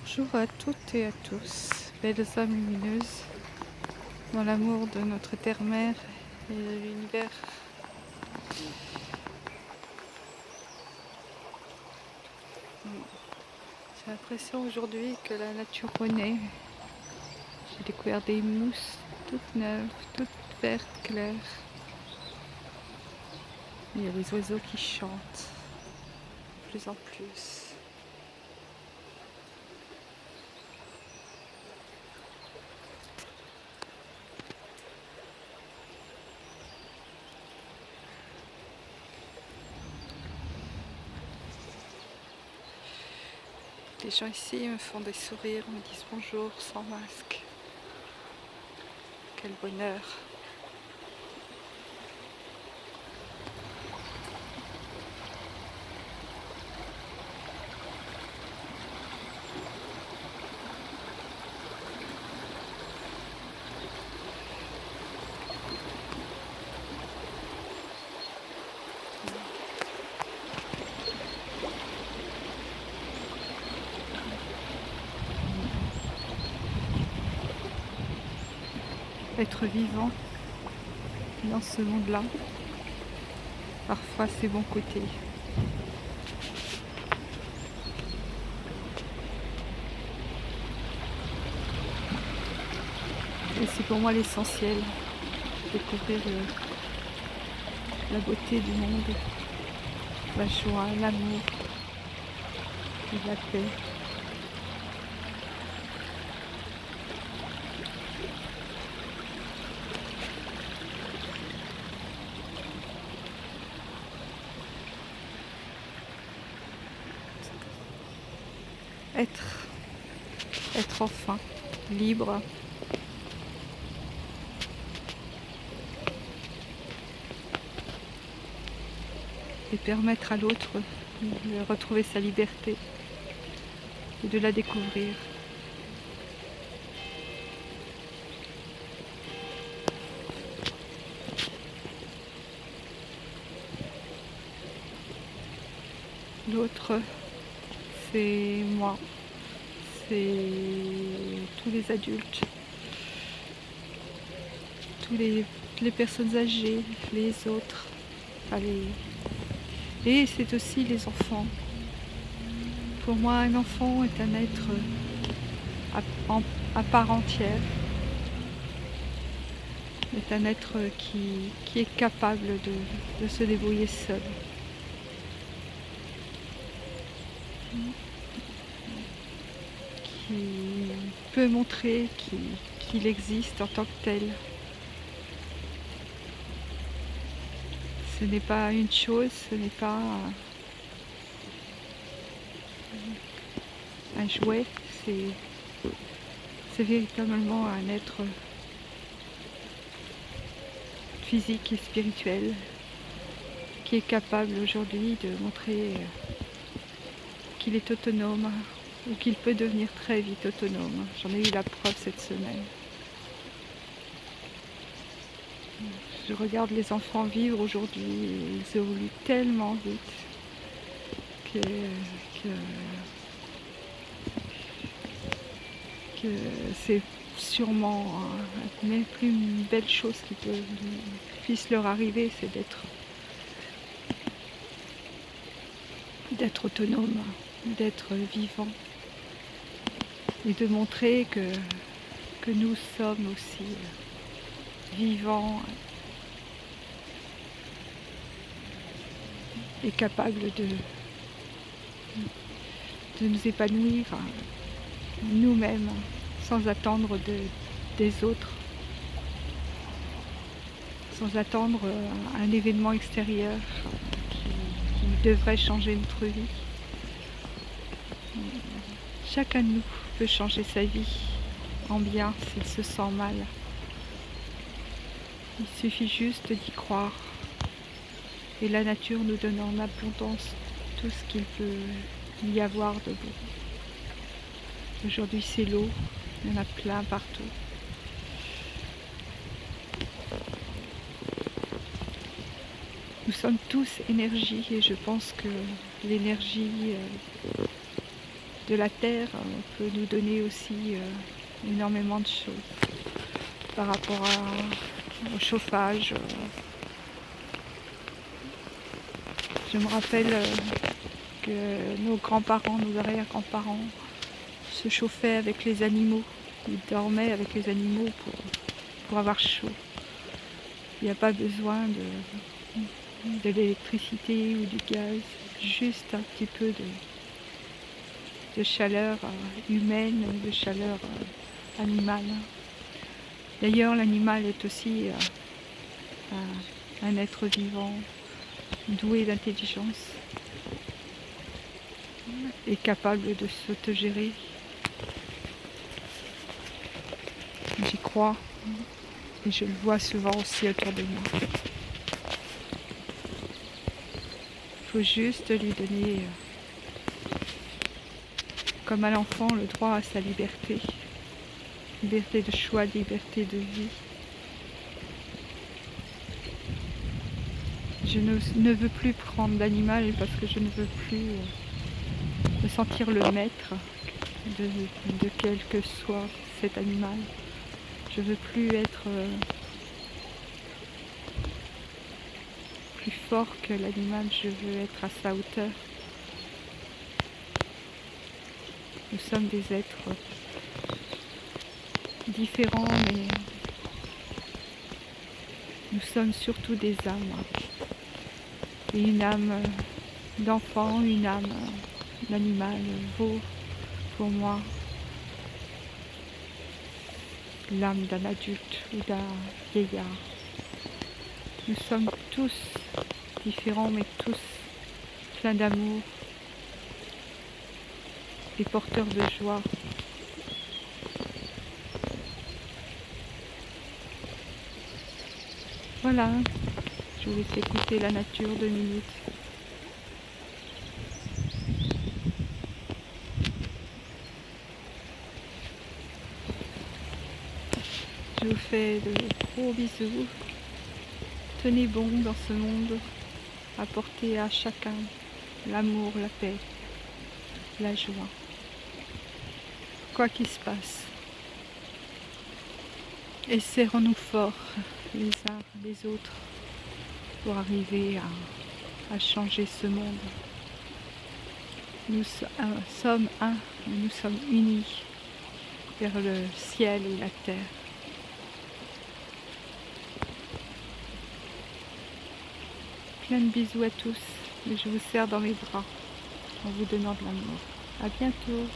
Bonjour à toutes et à tous, belles âmes lumineuses, dans l'amour de notre terre-mère et de l'univers. J'ai l'impression aujourd'hui que la nature renaît. J'ai découvert des mousses toutes neuves, toutes vertes, claires. Il y a les oiseaux qui chantent de plus en plus. Les gens ici me font des sourires, me disent bonjour sans masque. Quel bonheur. Être vivant dans ce monde-là, parfois c'est bon côté. Et c'est pour moi l'essentiel, découvrir la beauté du monde, la joie, l'amour et la paix. Être enfin libre. Et permettre à l'autre de retrouver sa liberté et de la découvrir. L'autre, c'est moi, c'est tous les adultes, toutes les personnes âgées, les autres, et c'est aussi les enfants. Pour moi, un enfant est un être à part entière, est un être qui est capable de se débrouiller seul. Qui peut montrer qu'il existe en tant que tel. Ce n'est pas une chose, ce n'est pas un jouet, c'est véritablement un être physique et spirituel qui est capable aujourd'hui de montrer qu'il est autonome ou qu'il peut devenir très vite autonome. J'en ai eu la preuve cette semaine. Je regarde les enfants vivre aujourd'hui, ils évoluent tellement vite que c'est sûrement même plus une belle chose qui puisse leur arriver, c'est d'être autonome, d'être vivant et de montrer que nous sommes aussi vivants et capables de nous épanouir nous-mêmes sans attendre des autres, sans attendre un événement extérieur qui devrait changer notre vie. Chacun de nous peut changer sa vie en bien s'il se sent mal. Il suffit juste d'y croire. Et la nature nous donne en abondance tout ce qu'il peut y avoir de beau. Aujourd'hui c'est l'eau, il y en a plein partout. Nous sommes tous énergie et je pense que l'énergie de la terre peut nous donner aussi énormément de choses par rapport au chauffage. Je me rappelle que nos grands-parents, nos arrière-grands-parents se chauffaient avec les animaux. Ils dormaient avec les animaux pour avoir chaud. Il n'y a pas besoin de l'électricité ou du gaz, juste un petit peu de chaleur humaine, de chaleur animale. D'ailleurs, l'animal est aussi un être vivant, doué d'intelligence et capable de s'autogérer. J'y crois et je le vois souvent aussi autour de moi. Il faut juste lui donner, comme à l'enfant, le droit à sa liberté. Liberté de choix, liberté de vie. Je ne veux plus prendre d'animal parce que je ne veux plus me sentir le maître de quel que soit cet animal. Je veux plus être plus fort que l'animal, je veux être à sa hauteur. Nous sommes des êtres différents, mais nous sommes surtout des âmes. Et une âme d'enfant, une âme d'animal vaut pour moi l'âme d'un adulte ou d'un vieillard. Nous sommes tous différents, mais tous pleins d'amour et porteurs de joie. Voilà, je vous laisse écouter la nature 2 minutes. Je vous fais de gros bisous. Tenez bon dans ce monde. Apportez à chacun l'amour, la paix, la joie. Quoi qu'il se passe. Et serrons-nous fort les uns les autres pour arriver à changer ce monde. Nous sommes un, nous sommes unis vers le ciel et la terre. Plein de bisous à tous, et je vous serre dans mes bras en vous donnant de l'amour. À bientôt.